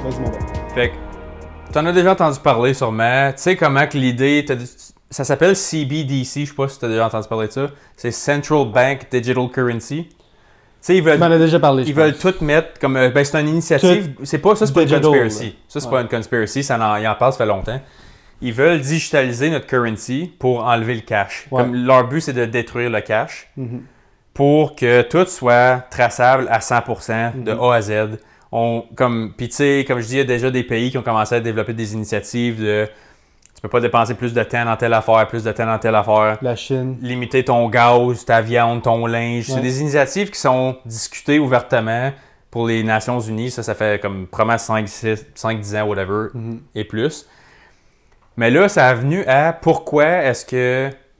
Vas-y, mon gars. Fait que, t'en as déjà entendu parler sûrement. Tu sais comment que l'idée... Ça s'appelle CBDC, je sais pas si t'as déjà entendu parler de ça. C'est Central Bank Digital Currency. Tu sais, Tu m'en as déjà parlé, ils veulent tout mettre comme... ben, c'est une initiative. C'est pas une conspiracy. Ça, c'est pas une conspiracy. Ils en parlent, ça fait longtemps. Ils veulent digitaliser notre currency pour enlever le cash. Ouais. Comme leur but, c'est de détruire le cash pour que tout soit traçable à 100% de A à Z. Puis tu sais, comme je dis, il y a déjà des pays qui ont commencé à développer des initiatives de tu peux pas dépenser plus de temps dans telle affaire, plus de temps dans telle affaire. La Chine. Limiter ton gaz, ta viande, ton linge. Ouais. C'est des initiatives qui sont discutées ouvertement pour les Nations Unies. Ça fait comme probablement 5-10 ans, whatever, et plus. Mais là, ça a venu à pourquoi est-ce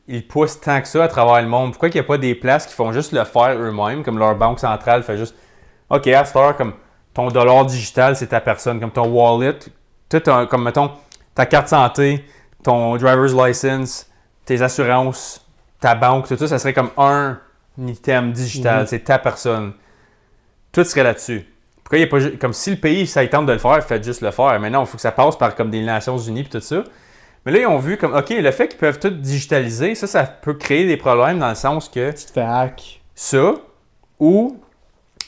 qu'ils poussent tant que ça à travers le monde? Pourquoi il n'y a pas des places qui font juste le faire eux-mêmes, comme leur banque centrale fait juste OK, à cette heure, comme ton dollar digital, c'est ta personne, comme ton wallet, comme mettons ta carte santé, ton driver's license, tes assurances, ta banque, tout ça, ça serait comme un item digital, c'est ta personne. Tout serait là-dessus. Pourquoi il n'y a pas comme si le pays, ça tente de le faire, faites juste le faire. Mais non, il faut que ça passe par comme des Nations Unies et tout ça. Mais là, ils ont vu comme, OK, le fait qu'ils peuvent tout digitaliser, ça peut créer des problèmes dans le sens que... Tu te fais hack. Ça, ou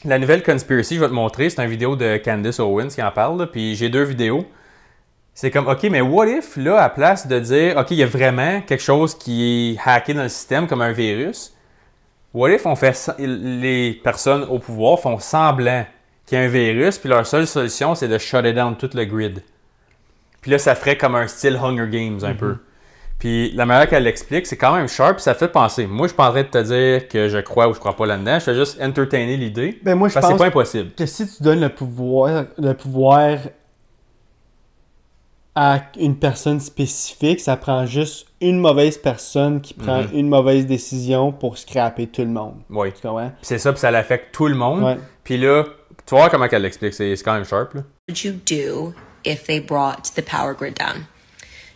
la nouvelle conspiracy, je vais te montrer, c'est une vidéo de Candace Owens qui en parle, là, puis j'ai 2 vidéos. C'est comme, OK, mais what if, là, à place de dire, OK, il y a vraiment quelque chose qui est hacké dans le système comme un virus, what if les personnes au pouvoir font semblant qu'il y a un virus, puis leur seule solution, c'est de shut it down tout le grid. Puis là, ça ferait comme un style Hunger Games, un peu. Puis la manière qu'elle l'explique, c'est quand même sharp, ça fait penser. Moi, je suis pas en train de te dire que je crois ou je crois pas là-dedans, je fais juste entertainer l'idée, Ben moi, je parce que pense c'est pas impossible. que si tu donnes le pouvoir à une personne spécifique, ça prend juste une mauvaise personne qui prend une mauvaise décision pour scraper tout le monde. Oui. Tu comprends? C'est ça, puis ça l'affecte tout le monde. Ouais. Puis là, tu vas voir comment elle l'explique, c'est quand même sharp, là. What would you do if they brought the power grid down?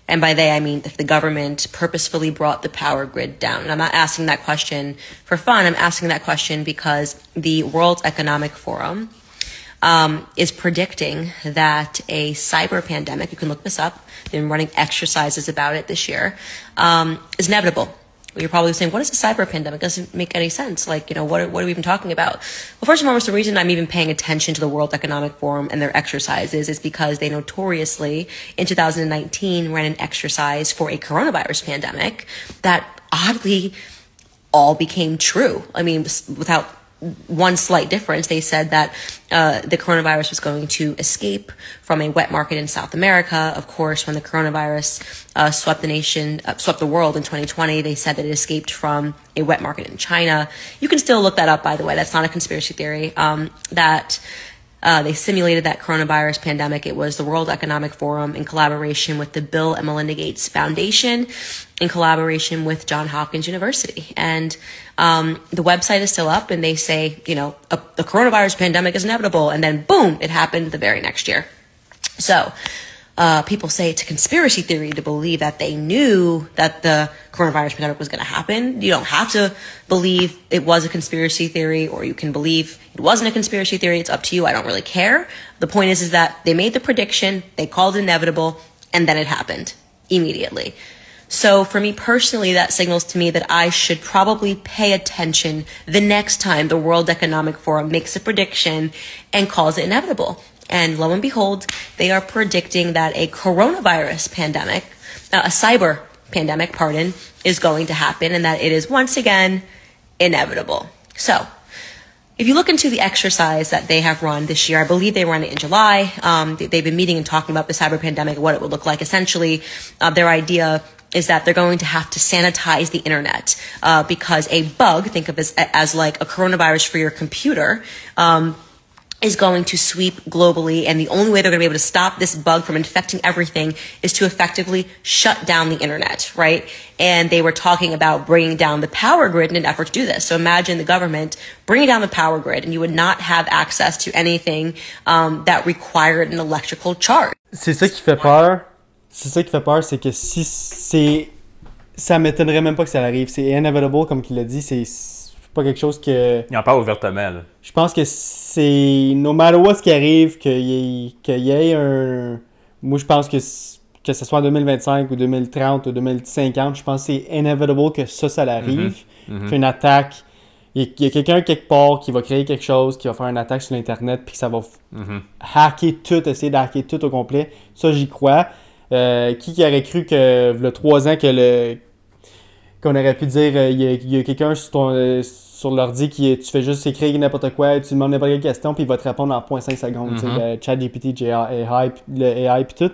And by they, I mean if the government purposefully brought the power grid down. And I'm not asking that question for fun. I'm asking that question because the World Economic Forum is predicting that a cyber pandemic, you can look this up, they've been running exercises about it this year, is inevitable. You're probably saying, what is a cyber pandemic? It doesn't make any sense. Like, you know, what are we even talking about? Well, first and foremost, the reason I'm even paying attention to the World Economic Forum and their exercises is because they notoriously, in 2019, ran an exercise for a coronavirus pandemic that oddly all became true. I mean, without one slight difference, they said that the coronavirus was going to escape from a wet market in South America. Of course, when the coronavirus swept the world in 2020, they said that it escaped from a wet market in China. You can still look that up, by the way. That's not a conspiracy theory. They simulated that coronavirus pandemic. It was the World Economic Forum in collaboration with the Bill and Melinda Gates Foundation, in collaboration with Johns Hopkins University. And the website is still up, and they say, you know, the coronavirus pandemic is inevitable. And then, boom, it happened the very next year. So people say it's a conspiracy theory to believe that they knew that the coronavirus pandemic was going to happen. You don't have to believe it was a conspiracy theory, or you can believe it wasn't a conspiracy theory. It's up to you. I don't really care. The point is that they made the prediction, they called it inevitable, and then it happened immediately. So for me personally, that signals to me that I should probably pay attention the next time the World Economic Forum makes a prediction and calls it inevitable. And lo and behold, they are predicting that a coronavirus pandemic, a cyber pandemic, pardon, is going to happen, and that it is once again inevitable. So if you look into the exercise that they have run this year, I believe they ran it in July. They've been meeting and talking about the cyber pandemic, what it would look like. Essentially, their idea is that they're going to have to sanitize the internet because a bug, think of it as like a coronavirus for your computer, is going to sweep globally, and the only way they're going to be able to stop this bug from infecting everything is to effectively shut down the internet, right? And they were talking about bringing down the power grid in an effort to do this. So imagine the government bringing down the power grid, and you would not have access to anything that required an electrical charge. C'est ça qui fait peur. C'est ça qui fait peur, c'est que si c'est... Ça m'étonnerait même pas que ça arrive. C'est inevitable, comme il l'a dit, c'est... pas quelque chose que... Il en parle ouvertement, là. Je pense que c'est... No matter what ce qui arrive, qu'il y ait un... Moi, je pense que ce soit en 2025 ou 2030 ou 2050, je pense que c'est inevitable que ça l'arrive. Qu'une attaque... Il y a quelqu'un quelque part qui va créer quelque chose, qui va faire une attaque sur l'Internet, puis que ça va hacker tout, essayer de hacker tout au complet. Ça, j'y crois. Qui aurait cru que, il y a 3 ans, qu'on aurait pu dire, il y a quelqu'un sur l'ordi tu fais juste écrire n'importe quoi, tu demandes n'importe quelle question, puis il va te répondre en 0.5 secondes. Le ChatGPT, AI, le AI, puis tout.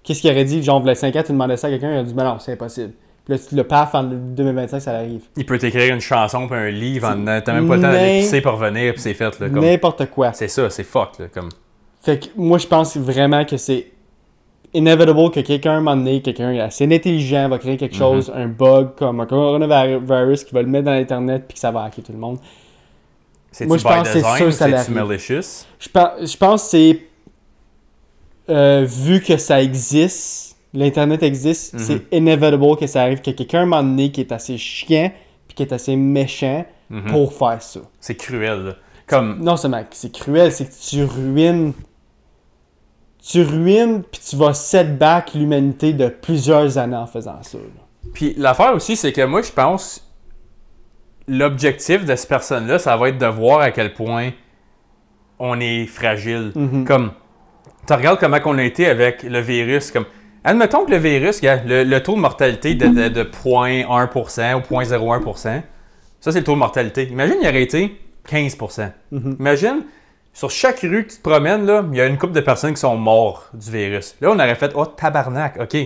Qu'est-ce qu'il aurait dit? Genre, il y a 5 ans, tu demandais ça à quelqu'un, il a dit, mais non, c'est impossible. Puis là, le paf, en 2025, ça arrive. Il peut t'écrire une chanson puis un livre t'as même pas le temps d'aller pisser pour revenir puis c'est fait. Là, comme... N'importe quoi. C'est ça, c'est fuck. Là, comme... Fait que moi, je pense vraiment que c'est inevitable que quelqu'un, à un moment donné, quelqu'un assez intelligent va créer quelque chose, un bug comme un coronavirus qui va le mettre dans l'Internet puis que ça va hacker tout le monde. Moi, je pense que c'est sûr que ça l'arrive. Malicious? Je pense que c'est... vu que ça existe... L'Internet existe, c'est inevitable que ça arrive, que quelqu'un, à un moment donné, qui est assez chiant puis qui est assez méchant pour faire ça. C'est cruel, là. Comme... Non seulement c'est cruel, c'est que tu ruines puis tu vas setback l'humanité de plusieurs années en faisant ça. Là. Puis l'affaire aussi, c'est que moi, je pense l'objectif de cette personne-là, ça va être de voir à quel point on est fragile. Comme, tu regardes comment on a été avec le virus, comme... Admettons que le virus, le taux de mortalité de 0.1% ou 0.01%, ça c'est le taux de mortalité. Imagine, il aurait été 15%. Imagine, sur chaque rue que tu te promènes, là, il y a une couple de personnes qui sont mortes du virus. Là, on aurait fait « Oh, tabarnak, OK. »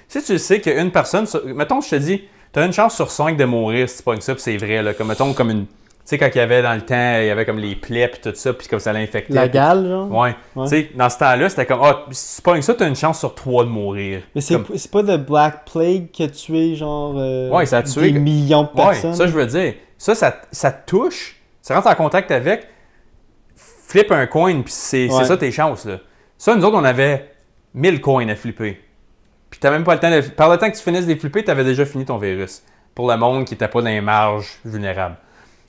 Si tu sais qu'une personne... Mettons, je te dis, tu as une chance sur 5 de mourir si tu pognes ça, puis c'est vrai. Là, comme, mettons, comme une... Tu sais, quand il y avait dans le temps, il y avait comme les plaies puis tout ça, puis comme ça l'infectait. La gale, genre? Ouais. Tu sais, dans ce temps-là, c'était comme, si tu pognes ça, t'as une chance sur 3 de mourir. Mais c'est pas The Black Plague qui a tué, genre, ça a tué des millions de personnes? Ouais, ça, je veux dire. Ça te touche, tu rentres en contact avec, flippe un coin, puis c'est ça tes chances, là. Ça, nous autres, on avait 1000 coins à flipper. Puis t'as même pas le temps de... Par le temps que tu finisses de les flipper, t'avais déjà fini ton virus. Pour le monde qui était pas dans les marges vulnérables.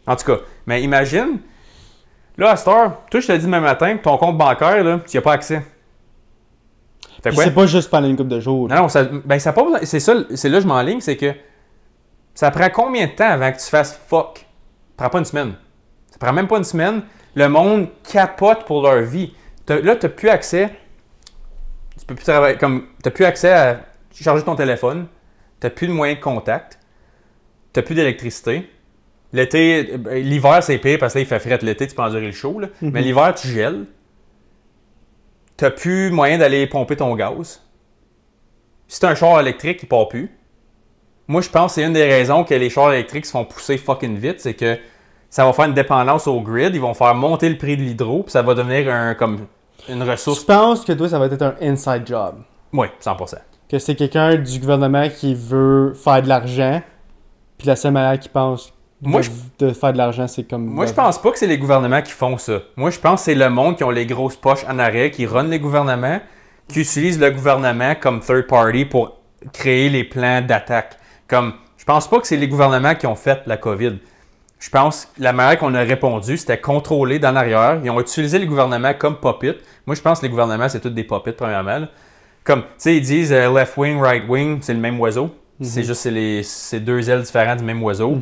En tout cas, mais imagine, là, à cette heure, toi, je te dis demain matin, ton compte bancaire, là, tu n'y as pas accès. C'est pas juste pendant une couple de jours. Non, ça pas besoin, c'est ça, c'est là que je m'enligne, c'est que ça prend combien de temps avant que tu fasses fuck? Ça prend pas une semaine. Ça prend même pas une semaine. Le monde capote pour leur vie. Là, tu n'as plus accès. Tu peux plus travailler comme. Tu n'as plus accès à charger ton téléphone. Tu n'as plus de moyens de contact. Tu n'as plus d'électricité. L'été, l'hiver, c'est pire parce que là, il fait frais. L'été, tu peux endurer le chaud. Là. Mais l'hiver, tu gèles. Tu n'as plus moyen d'aller pomper ton gaz. Si tu as un char électrique, il ne part plus. Moi, je pense que c'est une des raisons que les chars électriques se font pousser fucking vite. C'est que ça va faire une dépendance au grid. Ils vont faire monter le prix de l'hydro. Puis ça va devenir comme une ressource. Tu penses que toi, ça va être un inside job? Oui, 100%. Que c'est quelqu'un du gouvernement qui veut faire de l'argent. Puis la seule manière qu'il pense de faire de l'argent, c'est comme... Moi, je pense pas que c'est les gouvernements qui font ça. Moi, je pense que c'est le monde qui ont les grosses poches en arrêt, qui run les gouvernements, qui utilisent le gouvernement comme third party pour créer les plans d'attaque. Comme, je pense pas que c'est les gouvernements qui ont fait la COVID. Je pense que la manière qu'on a répondu, c'était contrôler dans l'arrière. Ils ont utilisé le gouvernement comme puppet. Moi, je pense que les gouvernements, c'est tous des puppets, premièrement. Là. Comme, tu sais, ils disent left wing, right wing, c'est le même oiseau. C'est juste c'est deux ailes différentes du même oiseau.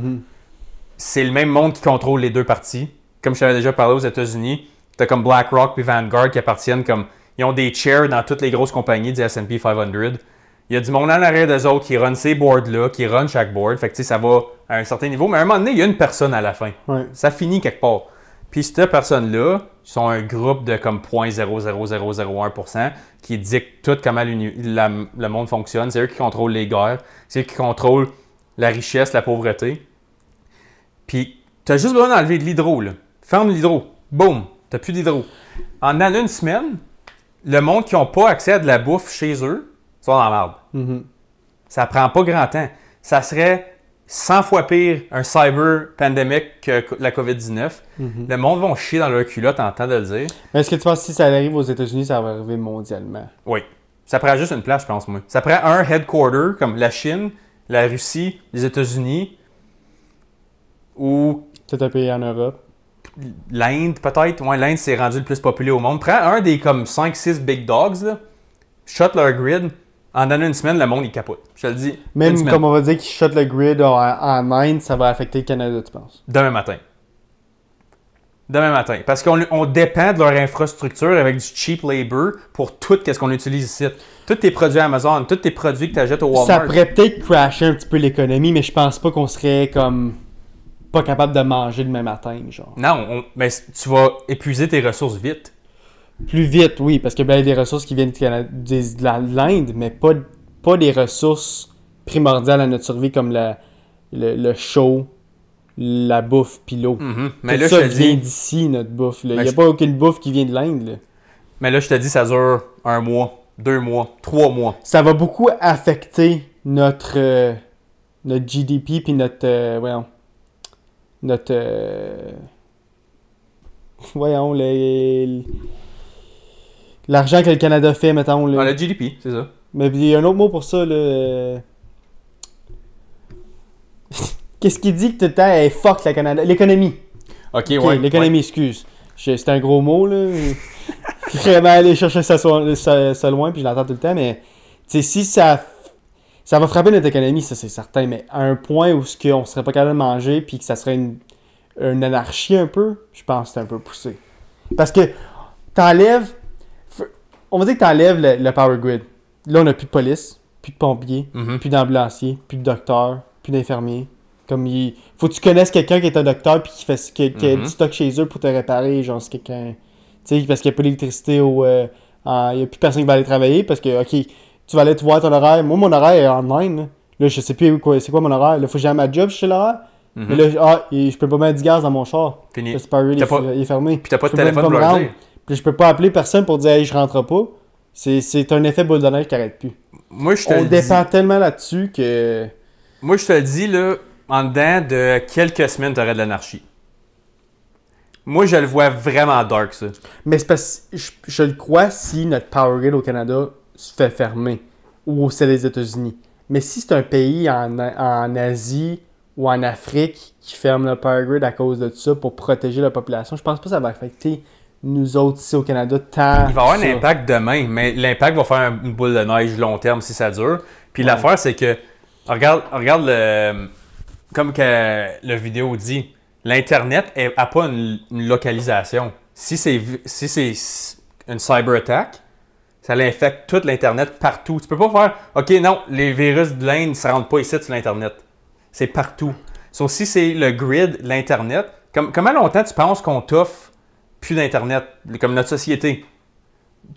C'est le même monde qui contrôle les deux parties. Comme je t'avais déjà parlé aux États-Unis, tu as comme BlackRock et Vanguard qui appartiennent comme... Ils ont des chairs dans toutes les grosses compagnies du S&P 500. Il y a du monde en arrière d'eux autres qui run ces boards-là, qui run chaque board. Fait que tu sais, ça va à un certain niveau. Mais à un moment donné, il y a une personne à la fin. Ouais. Ça finit quelque part. Puis cette personne-là, sont un groupe de comme 0.00001% qui dictent tout comment le monde fonctionne. C'est eux qui contrôlent les guerres. C'est eux qui contrôlent la richesse, la pauvreté. Puis, tu as juste besoin d'enlever de l'hydro, là. Ferme l'hydro. Boum! Tu n'as plus d'hydro. En une semaine, le monde qui n'a pas accès à de la bouffe chez eux, sont dans la merde. Ça prend pas grand temps. Ça serait 100 fois pire un cyber pandemic que la COVID-19. Le monde va chier dans leur culotte en temps de le dire. Mais est-ce que tu penses que si ça arrive aux États-Unis, ça va arriver mondialement? Oui. Ça prend juste une place, je pense, moi. Ça prend un headquarter comme la Chine, la Russie, les États-Unis, ou C'est un pays en Europe. L'Inde, peut-être. Ouais, l'Inde, c'est rendu le plus populaire au monde. Prends un des comme 5-6 big dogs, là, shut leur grid. En donnant une semaine, le monde, il capote. Je te le dis. Même comme on va dire qu'ils shut le grid en Inde, ça va affecter le Canada, tu penses? Demain matin. Demain matin. Parce qu'on dépend de leur infrastructure avec du cheap labor pour tout ce qu'on utilise ici. Tous tes produits Amazon, tous tes produits que tu achètes au Walmart. Ça pourrait peut-être crasher un petit peu l'économie, mais je pense pas qu'on serait comme pas capable de manger demain matin, genre. Non, mais tu vas épuiser tes ressources vite. Plus vite, oui, parce qu'il y a des ressources qui viennent de l'Inde, mais pas des ressources primordiales à notre survie comme le chaud, la bouffe pis l'eau. Mais tout là, ça je te vient dis, d'ici, notre bouffe. Il n'y a pas aucune bouffe qui vient de l'Inde. Là. mais là, je te dis, ça dure 1 mois, 2 mois, 3 mois. Ça va beaucoup affecter notre GDP puis notre... l'argent que le Canada fait, mettons. Là. Ah, le GDP, c'est ça. Mais il y a un autre mot pour ça, là. Qu'est-ce qu'il dit que tout le temps est fuck le Canada? L'économie. Ok, Ouais, l'économie, excuse. C'est un gros mot, là. Vraiment aller chercher ça loin, puis je l'entends tout le temps, mais si ça va frapper notre économie, ça c'est certain, mais à un point où on serait pas capable de manger, puis que ça serait une anarchie un peu, je pense que c'est un peu poussé. Parce que t'enlèves, on va dire que t'enlèves le power grid. Là, on n'a plus de police, plus de pompiers, plus d'ambulanciers, plus de docteurs, plus d'infirmiers. Comme faut que tu connaisses quelqu'un qui est un docteur puis qui a du stock chez eux pour te réparer, genre c'est quelqu'un, tu sais, parce qu'il n'y a pas d'électricité il n'y a plus personne qui va aller travailler parce que ok, tu vas aller te voir ton horaire. Moi mon horaire est online. Là je sais plus c'est quoi mon horaire. Là faut que j'aille à ma job chez l'horaire. Mais là je peux pas mettre du gaz dans mon char. Fini. Parce que il est fermé. Puis t'as pas de téléphone pour leur dire. Puis je peux pas appeler personne pour dire hey, je rentre pas. C'est un effet boule de neige qui arrête plus. Moi je te On dépend tellement là-dessus que. Moi je te le dis là. En dedans de quelques semaines, tu aurais de l'anarchie. Moi, je le vois vraiment dark, ça. Mais c'est parce que je le crois si notre power grid au Canada se fait fermer ou c'est les États-Unis. Mais si c'est un pays en Asie ou en Afrique qui ferme le power grid à cause de tout ça pour protéger la population, je pense pas que ça va affecter nous autres ici au Canada tant. Il va y avoir un impact demain, mais l'impact va faire une boule de neige long terme si ça dure. Puis l'affaire, c'est que, regarde comme que la vidéo dit, l'Internet n'a pas une localisation. Si c'est une cyber-attack, ça l'infecte toute l'Internet partout. Tu peux pas faire « OK, non, les virus de l'Inde, ça rentre pas ici sur l'Internet. » C'est partout. Sauf si c'est le grid, l'Internet, comment longtemps tu penses qu'on t'offre plus d'Internet, comme notre société?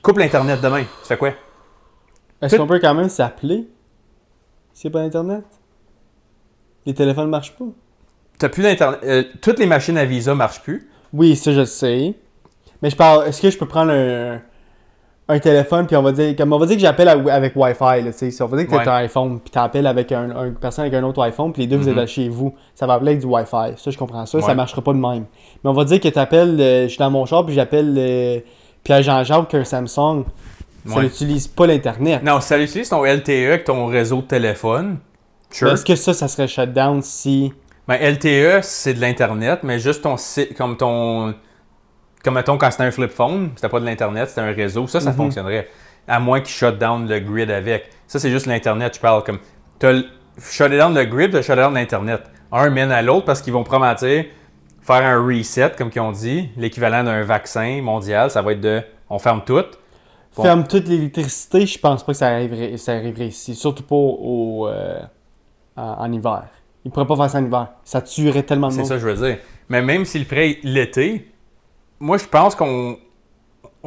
Coupe l'Internet demain, tu fais quoi? Est-ce qu'on peut quand même s'appeler s'il n'y a pas d'Internet? Les téléphones ne marchent pas. T'as plus d'Internet. Toutes les machines à Visa marchent plus. Oui, ça je le sais. Mais je parle, est-ce que je peux prendre un téléphone puis on va dire que j'appelle avec Wi-Fi, là, on va dire que tu as un iPhone puis tu appelles avec une personne avec un autre iPhone puis les deux vous êtes chez vous. Ça va appeler avec du Wi-Fi. Ça, je comprends ça. Ça marchera pas de même. Mais on va dire que tu appelles, je suis dans mon char puis j'appelle Pierre-Jean-Jacques qui a un Samsung. Ça n'utilise pas l'Internet. Non, ça utilise ton LTE avec ton réseau de téléphone. Sure. Est-ce que ça serait shutdown si... Ben, LTE, c'est de l'Internet, mais juste ton site, comme mettons, quand c'était un flip phone, c'était pas de l'Internet, c'était un réseau, ça fonctionnerait. À moins qu'ils shut down le grid avec. Ça, c'est juste l'Internet, je parle comme... T'as shut down le grid, t'as shut down l'Internet. Un mène à l'autre parce qu'ils vont promettre faire un reset, comme ils ont dit, l'équivalent d'un vaccin mondial, ça va être de... On ferme tout. Bon. Ferme toute l'électricité, je pense pas que ça arriverait ici. Surtout pas en hiver. Ils pourraient pas faire ça en hiver. Ça tuerait tellement de monde. C'est ça que je veux dire. Mais même s'ils le feraient l'été, moi je pense qu'on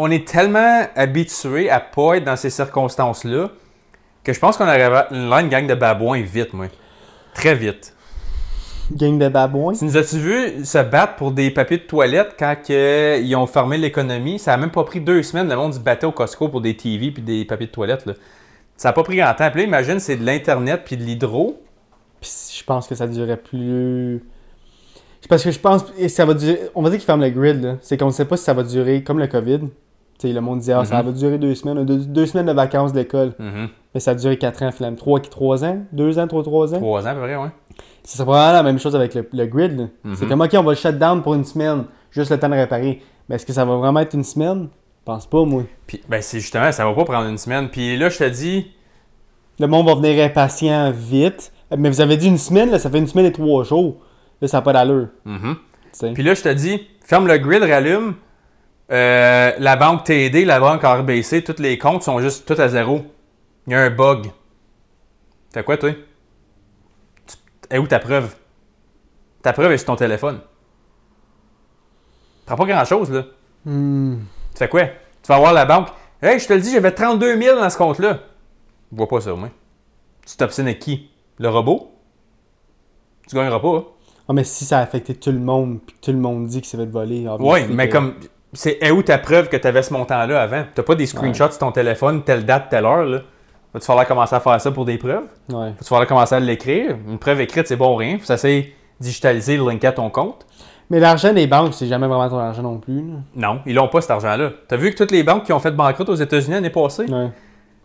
est tellement habitué à pas être dans ces circonstances-là que je pense qu'on aurait une gang de babouins vite, moi. Très vite. Gang de babouins? Tu nous as-tu vu se battre pour des papiers de toilette quand ils ont fermé l'économie? Ça a même pas pris 2 semaines, le monde se battait au Costco pour des TV puis des papiers de toilette. Là. Ça a pas pris grand temps. Puis là, imagine, c'est de l'Internet puis de l'hydro. Puis je pense que ça durerait plus... Parce que je pense que ça va durer... On va dire qu'ils ferment le grid, là. C'est qu'on ne sait pas si ça va durer comme le COVID. Tu sais, le monde dit, ça va durer 2 semaines. 2 semaines de vacances de l'école. Mais ça a duré 4 ans, finalement. 3 ans? 2 ans, 3 ans? 3 ans, à peu près, ouais. C'est probablement la même chose avec le grid. Là. Mm-hmm. C'est comme, OK, on va le shut down pour une semaine, juste le temps de réparer. Mais est-ce que ça va vraiment être une semaine? Je pense pas, moi. Puis, ben, c'est justement, ça va pas prendre une semaine. Puis là, je te dis... Le monde va venir impatient vite. Mais vous avez dit une semaine, là, ça fait une semaine et 3 jours. Là, ça n'a pas d'allure. Mm-hmm. Puis là, je te dis, ferme le grid, rallume. La banque TD, la banque RBC, tous les comptes sont juste tout à zéro. Il y a un bug. Fais quoi, toi? Et où ta preuve? Ta preuve est sur ton téléphone. Tu prends pas grand-chose, là. Tu fais quoi? Tu vas voir la banque. Hey, je te le dis, j'avais 32 000 dans ce compte-là. Je vois pas ça, moi. Tu t'obstines avec qui? Le robot? Tu gagneras pas, hein? Ah, mais si ça a affecté tout le monde, puis que tout le monde dit que ça va être volé... Oui, mais comme... C'est où ta preuve que tu avais ce montant-là avant? Tu n'as pas des screenshots sur ton téléphone, telle date, telle heure, là. Va-tu falloir commencer à faire ça pour des preuves? Ouais. Va-tu falloir commencer à l'écrire? Une preuve écrite, c'est bon ou rien. Faut s'essayer de digitaliser, le linker à ton compte. Mais l'argent des banques, c'est jamais vraiment ton argent non plus. Là. Non, ils l'ont pas, cet argent-là. Tu as vu que toutes les banques qui ont fait banqueroute aux États-Unis l'année passée? Ouais.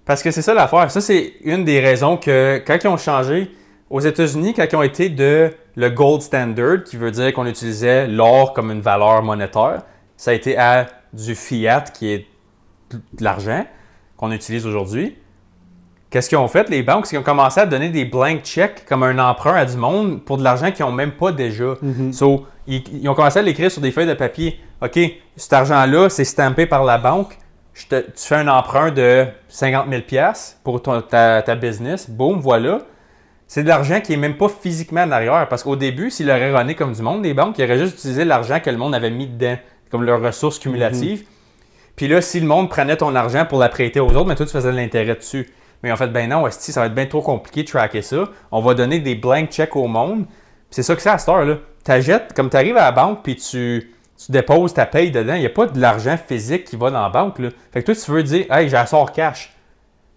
Parce que c'est ça l'affaire. Ça, c'est une des raisons que quand ils ont changé aux États-Unis, quand ils ont été de le gold standard, qui veut dire qu'on utilisait l'or comme une valeur monétaire, ça a été à du fiat, qui est de l'argent qu'on utilise aujourd'hui. Qu'est-ce qu'ils ont fait, les banques? C'est qu'ils ont commencé à donner des blank checks comme un emprunt à du monde pour de l'argent qu'ils n'ont même pas déjà. So, ils ont commencé à l'écrire sur des feuilles de papier. OK, cet argent-là, c'est stampé par la banque. Tu fais un emprunt de 50 000 $ pour ta business. Boum, voilà. C'est de l'argent qui n'est même pas physiquement en arrière. Parce qu'au début, s'ils l'auraient runné comme du monde, les banques, ils auraient juste utilisé l'argent que le monde avait mis dedans, comme leurs ressources cumulatives. Puis là, si le monde prenait ton argent pour la prêter aux autres, mais toi, tu faisais de l'intérêt dessus. Mais en fait, ben non, esti, ça va être bien trop compliqué de tracker ça. On va donner des blank checks au monde. Puis c'est ça que c'est à cette heure-là. T'achètes, comme tu arrives à la banque, puis tu déposes ta paye dedans, il n'y a pas de l'argent physique qui va dans la banque. Là. Fait que toi, tu veux dire, hey, j'ai sort cash.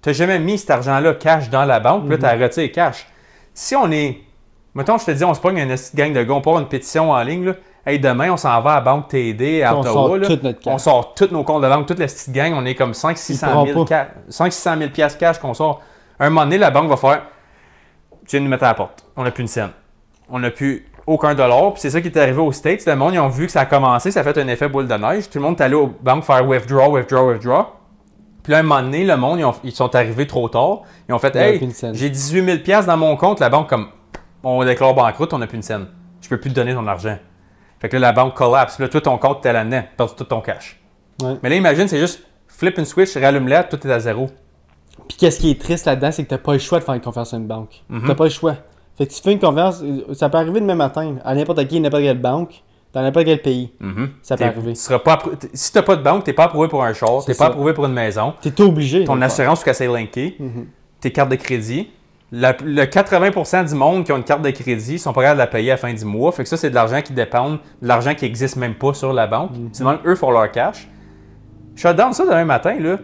Tu n'as jamais mis cet argent-là cash dans la banque, puis là, tu as retiré cash. Si on est. Mettons, je te dis, on se pogne une gang de gars, on part une pétition en ligne, là. Hey, demain, on s'en va à la banque TD à Ottawa. On sort tous nos comptes de banque, toute la petite gang. On est comme 500-600 000 $ cash qu'on sort. À un moment donné, la banque va faire tu viens de nous mettre à la porte. On n'a plus une scène. On n'a plus aucun dollar. Puis c'est ça qui est arrivé aux States. Le monde, ils ont vu que ça a commencé. Ça a fait un effet boule de neige. Tout le monde est allé aux banques faire withdraw. Puis là, à un moment donné, le monde, ils sont arrivés trop tard. Ils ont fait hey, j'ai 18 000 $ dans mon compte. La banque, comme on déclare banqueroute, on n'a plus une scène. Je peux plus te donner ton argent. Fait que là, la banque collapse. Là, tout ton compte, t'es là-dedans. Tu perds tout ton cash. Ouais. Mais là, imagine, c'est juste flip une switch, rallume-la, tout est à zéro. Puis qu'est-ce qui est triste là-dedans, c'est que t'as pas le choix de faire une confiance à une banque. T'as pas le choix. Fait que tu fais une confiance, ça peut arriver demain matin, à n'importe qui, n'importe quelle banque, dans n'importe quel pays. Ça peut arriver. Si t'as pas de banque, t'es pas approuvé pour un char, t'es pas approuvé pour une maison. T'es obligé. Ton assurance, faut qu'elle soit linkée. Tes cartes de crédit. Le 80% du monde qui ont une carte de crédit sont pas capables de la payer à la fin du mois. Fait que ça, c'est de l'argent qui dépend de l'argent qui n'existe même pas sur la banque. Sinon, eux font leur cash. Shutdown ça demain matin, là.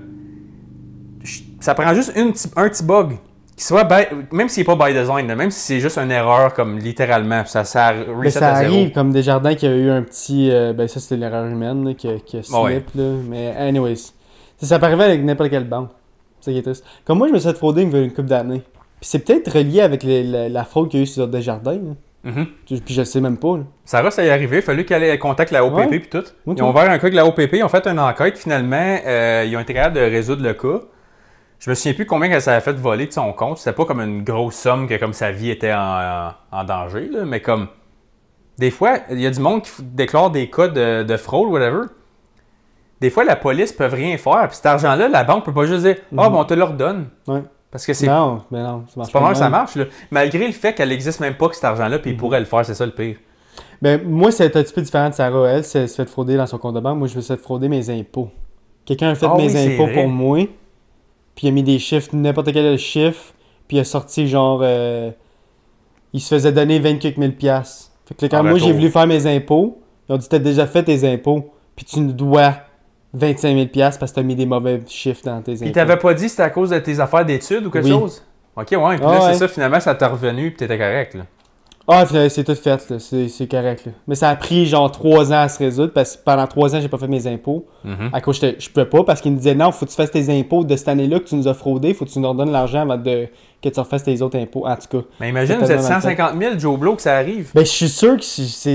Ça prend juste un petit bug. Qui soit même s'il n'est pas by design, là, même si c'est juste une erreur, comme littéralement, ça reset ça à zéro. arrive comme Desjardins qui a eu un petit. Ça, c'était l'erreur humaine là, qui a slip. Là. Mais, anyways. Ça peut arriver avec n'importe quelle banque. C'est ça qui est triste. Comme moi, je me suis fait frauder une couple d'années. Puis c'est peut-être relié avec la fraude qu'il y a eu sur Desjardins. Puis je le sais même pas. Là. Sarah, ça y est arrivé. Il a fallu qu'elle ait contact la OPP puis tout. Ils ont ouvert un cas avec la OPP. Ils ont fait une enquête. Finalement, ils ont été capables de résoudre le cas. Je me souviens plus combien elle s'avait fait voler de son compte. C'était pas comme une grosse somme que comme sa vie était en danger. Là, mais comme... Des fois, il y a du monde qui déclare des cas de fraude, whatever. Des fois, la police peut rien faire. Puis cet argent-là, la banque peut pas juste dire « Ah, bon, on te le redonne. Ouais. » Parce que c'est... Non, mais non. C'est pas mal que ça marche. Là. Malgré le fait qu'elle n'existe même pas que cet argent-là, puis il pourrait le faire. C'est ça le pire. Ben, moi, c'est un petit peu différent de Sarah. Elle se fait frauder dans son compte de banque. Moi, je me suis fait frauder mes impôts. Quelqu'un a fait mes impôts pour moi. Puis il a mis des chiffres, n'importe quel chiffre. Puis il a sorti genre... il se faisait donner 20 quelques mille piastres. Fait que là, quand moi, j'ai voulu faire mes impôts, ils ont dit « T'as déjà fait tes impôts. Puis tu nous dois 25 000 $ parce que tu as mis des mauvais chiffres dans tes impôts. » Puis t'avais pas dit que c'était à cause de tes affaires d'études ou quelque chose? OK, ouais. Puis là, c'est ça, finalement, ça t'a revenu puis t'étais correct. Là. Ah, c'est tout fait, là. C'est correct, là. Mais ça a pris genre 3 ans à se résoudre parce que pendant 3 ans, j'ai pas fait mes impôts. À cause je pouvais pas parce qu'ils me disaient non, faut que tu fasses tes impôts de cette année-là que tu nous as fraudé, faut que tu nous redonnes l'argent avant que tu refasses tes autres impôts. En tout cas. Mais imagine, vous êtes 150 000, Joe Blow, que ça arrive. Ben, je suis sûr que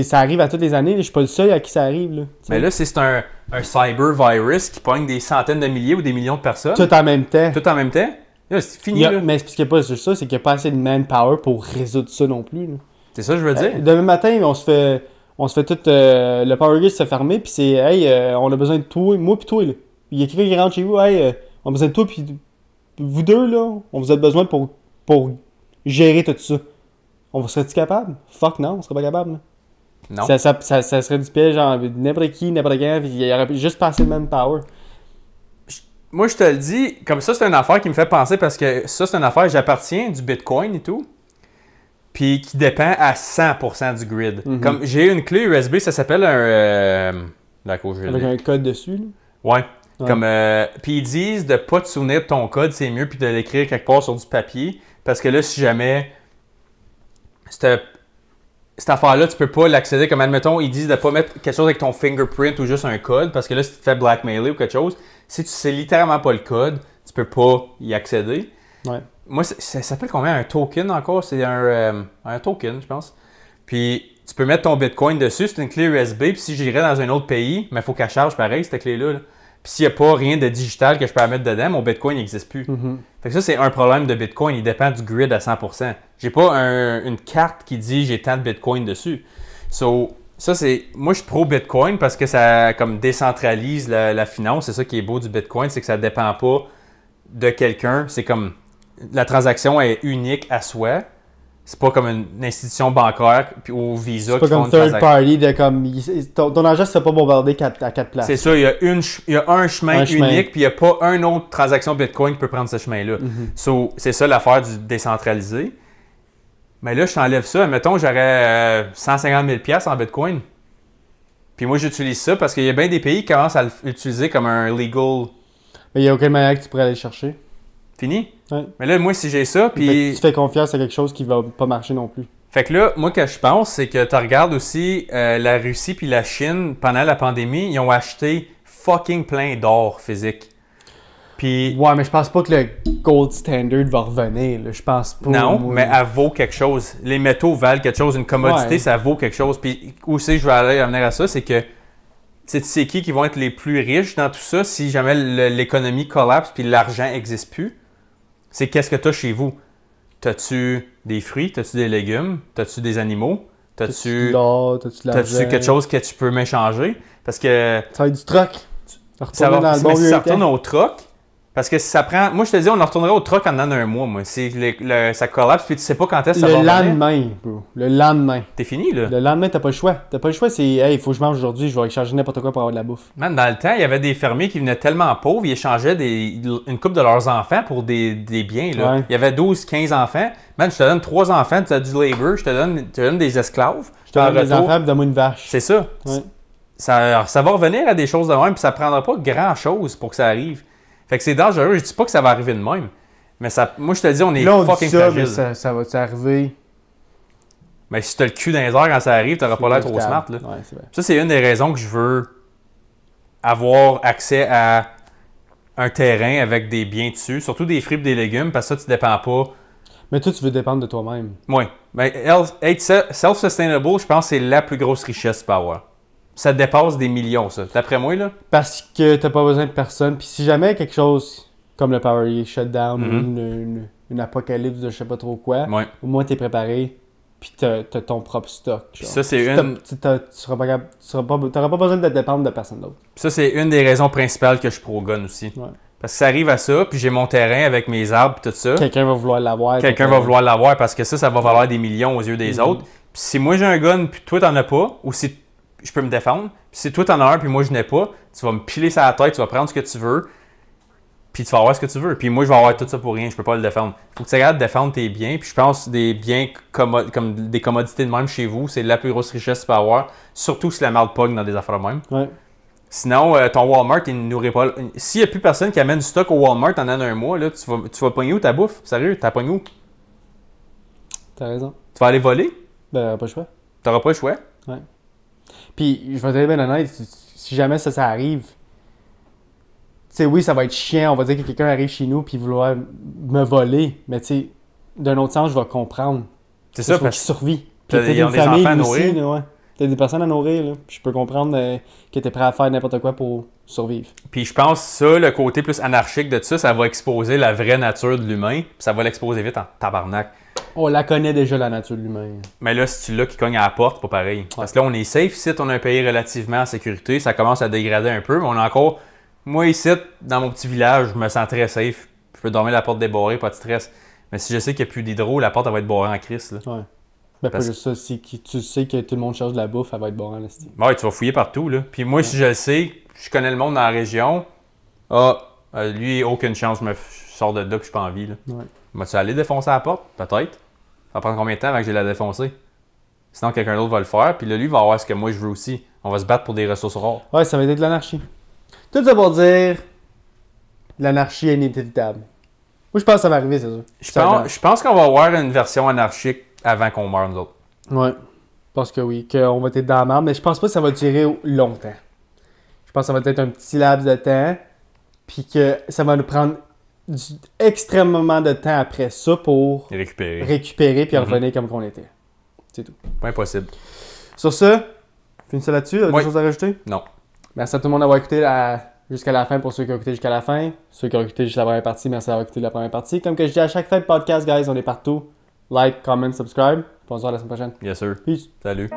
ça arrive à toutes les années. Là. Je suis pas le seul à qui ça arrive, là. Mais là, c'est un cyber virus qui pogne des centaines de milliers ou des millions de personnes. Tout en même temps. Tout en même temps. Là, c'est fini, là. Mais c'est parce qu'il n'y a pas juste ça, c'est qu'il n'y a pas assez de manpower pour résoudre ça non plus, là. C'est ça que je veux dire. Demain matin, on se fait tout. Le Power Grid se fait fermer, puis c'est hey, on a besoin de toi, moi puis toi, là. Il y a quelqu'un qui rentre chez vous, hey, on a besoin de toi, puis vous deux, là, on vous a besoin pour gérer tout ça. On serait-tu capable? Fuck non, on serait pas capable. Là. Non. Ça serait du piège, genre n'importe qui, n'importe quand, puis il y aurait juste pas assez de manpower. Moi, je te le dis, comme ça, c'est une affaire qui me fait penser parce que ça, c'est une affaire, j'appartiens du Bitcoin et tout. Puis qui dépend à 100% du grid. Comme j'ai une clé USB, ça s'appelle un... D'accord, avec un code dessus, là. Ouais. Comme, puis ils disent de pas te souvenir de ton code, c'est mieux, puis de l'écrire quelque part sur du papier. Parce que là, si jamais cette affaire-là, tu peux pas l'accéder. Comme admettons, ils disent de pas mettre quelque chose avec ton fingerprint ou juste un code. Parce que là, si tu te fais blackmailer ou quelque chose, si tu sais littéralement pas le code, tu peux pas y accéder. Ouais. Moi, ça s'appelle combien? Un token encore? C'est un token, je pense. Puis, tu peux mettre ton Bitcoin dessus. C'est une clé USB. Puis, si j'irais dans un autre pays, mais il faut qu'elle charge pareil, cette clé-là. Là. Puis, s'il n'y a pas rien de digital que je peux mettre dedans, mon Bitcoin n'existe plus. Fait que ça, c'est un problème de Bitcoin. Il dépend du grid à 100%. J'ai pas une carte qui dit j'ai tant de Bitcoin dessus. So, ça, c'est... Moi, je suis pro-Bitcoin parce que ça comme décentralise la finance. C'est ça qui est beau du Bitcoin, c'est que ça dépend pas de quelqu'un. C'est comme... La transaction est unique à soi. C'est pas comme une institution bancaire ou Visa qui font une transaction. C'est pas comme third party de comme... Ton argent se fait pas bombarder à 4 places. C'est ça, il y a un chemin unique, puis il n'y a pas une autre transaction Bitcoin qui peut prendre ce chemin-là. So, c'est ça l'affaire du décentralisé. Mais là, je t'enlève ça. Mettons, j'aurais 150 000 $ en Bitcoin. Puis moi, j'utilise ça parce qu'il y a bien des pays qui commencent à l'utiliser comme un legal... Mais il n'y a aucune manière que tu pourrais aller le chercher. Fini? Ouais. Mais là, moi, si j'ai ça, puis... Tu fais confiance à quelque chose qui va pas marcher non plus. Fait que là, moi, ce que je pense, c'est que tu regardes aussi la Russie puis la Chine, pendant la pandémie, ils ont acheté fucking plein d'or physique. Puis... Ouais, mais je pense pas que le gold standard va revenir. Là. Je pense pas. Non, mais elle vaut quelque chose. Les métaux valent quelque chose. Une commodité, ça vaut quelque chose. Puis aussi, je vais aller amener à ça, c'est que tu sais qui vont être les plus riches dans tout ça si jamais l'économie collapse puis l'argent n'existe plus? C'est qu'est-ce que tu as chez vous? T'as-tu des fruits? T'as-tu des légumes? T'as-tu des animaux? T'as-tu quelque chose que tu peux m'échanger? Parce que... Ça va être du troc. Ça retourne au troc. Parce que si ça prend... Moi, je te dis, on en retournerait au troc en dedans d'un mois, moi. Ça collapse, puis tu sais pas quand est-ce que ça va revenir. Le lendemain, bro. Le lendemain. T'es fini, là. Le lendemain, t'as pas le choix. T'as pas le choix, c'est « Hey, il faut que je mange aujourd'hui, je vais échanger n'importe quoi pour avoir de la bouffe. » Man, dans le temps, il y avait des fermiers qui venaient tellement pauvres, ils échangeaient une couple de leurs enfants pour des biens, là. Ouais. Il y avait 12, 15 enfants. Man, je te donne 3 enfants, tu as du labor, je te donne des esclaves. Je te donne des enfants, puis donne-moi une vache. C'est ça. Ouais. Ça va revenir à des choses de même, puis ça prendra pas grand-chose pour que ça arrive. Fait que c'est dangereux. Je dis pas que ça va arriver de même. Mais moi, je te dis, on est là, on fucking dit ça, fragile. mais ça va-tu arriver? Mais si t'as le cul dans les airs quand ça arrive, t'auras pas l'air trop smart. Là. Ouais, c'est vrai. Ça, c'est une des raisons que je veux avoir accès à un terrain avec des biens dessus, surtout des fruits et des légumes, parce que ça, tu dépends pas. Mais toi, tu veux dépendre de toi-même. Oui. Ben, être self-sustainable, je pense que c'est la plus grosse richesse que tu peux avoir. Ça dépasse des millions, ça. D'après moi, là. Parce que t'as pas besoin de personne. Puis si jamais quelque chose comme le Power Shutdown ou une apocalypse de je sais pas trop quoi, au moins t'es préparé. Puis t'as ton propre stock. Puis ça, c'est t'auras pas besoin de dépendre de personne d'autre. Ça, c'est une des raisons principales que je suis pro-gun aussi. Ouais. Parce que ça arrive à ça, puis j'ai mon terrain avec mes arbres et tout ça. Quelqu'un va vouloir l'avoir. Quelqu'un va vouloir l'avoir parce que ça va valoir des millions aux yeux des autres. Puis si moi j'ai un gun, puis toi t'en as pas, ou si je peux me défendre, puis si toi t'en as un, puis moi je n'ai pas, tu vas me piler ça à la tête, tu vas prendre ce que tu veux, puis tu vas avoir ce que tu veux. Puis moi je vais avoir tout ça pour rien, je peux pas le défendre. Faut que tu regardes défendre tes biens, puis je pense que des biens comme des commodités de même chez vous, c'est la plus grosse richesse que tu peux avoir, surtout si la merde pogne dans des affaires de même. Ouais. Sinon, ton Walmart, il ne nourrit pas. S'il n'y a plus personne qui amène du stock au Walmart en un mois, là, tu vas pogner où ta bouffe? Sérieux, t'as pogné où? T'as raison. Tu vas aller voler? Ben, pas le choix. T'auras pas le choix. Puis, je vais te dire bien honnête, si jamais ça arrive, tu sais, oui, ça va être chiant. On va dire que quelqu'un arrive chez nous puis vouloir me voler. Mais tu sais, d'un autre sens, je vais comprendre. C'est ça, qu'il parce survit. T'as- Puis ils ont une des famille enfants à lui nourrir. aussi, là, ouais. T'as des personnes à nourrir, là. Puis je peux comprendre que t'es prêt à faire n'importe quoi pour survivre. Puis je pense que ça, le côté plus anarchique de ça va exposer la vraie nature de l'humain. Puis ça va l'exposer vite en tabarnak. On la connaît déjà, la nature de l'humain. Mais là, si tu l'as qui cogne à la porte, c'est pas pareil. Parce que là, on est safe ici, on a un pays relativement en sécurité. Ça commence à dégrader un peu, mais on a encore. Moi, ici, dans mon petit village, je me sens très safe. Je peux dormir la porte débarrée, pas de stress. Mais si je sais qu'il n'y a plus d'hydro, la porte elle va être barrée en crise. Là. Ouais. Ben, pas Parce- juste ça. Si tu sais que tout le monde cherche de la bouffe, elle va être bonne, là, c'est- Ouais, tu vas fouiller partout. Là. Puis moi, si je le sais, je connais le monde dans la région. Ah, lui, aucune chance, je sors de là puis je suis pas en vie. Là. Ouais. Vas-tu aller défoncer la porte? Peut-être. Ça va prendre combien de temps avant que je la défoncer? Sinon, quelqu'un d'autre va le faire. Puis là, lui va avoir ce que moi je veux aussi. On va se battre pour des ressources rares. Ouais, ça va être de l'anarchie. Tout ça pour dire l'anarchie est inévitable. Moi, je pense que ça va arriver, c'est sûr. Je pense qu'on va avoir une version anarchique avant qu'on meure, nous autres. Ouais. Je pense que oui, qu'on va être dans la merde, mais je pense pas que ça va durer longtemps. Je pense que ça va être un petit laps de temps, puis que ça va nous prendre extrêmement de temps après ça pour Récupérer. récupérer puis revenir comme qu'on était. C'est tout. Pas impossible. Sur ce, finissons là-dessus. Avez-vous Oui. des choses à rajouter? Non. Merci à tout le monde d'avoir écouté jusqu'à la fin pour ceux qui ont écouté jusqu'à la fin. Ceux qui ont écouté juste la première partie, merci d'avoir écouté la première partie. Comme que je dis à chaque fin de podcast, guys, on est partout. Like, comment, subscribe. On se voit la semaine prochaine. Yes, sir. Peace. Salut.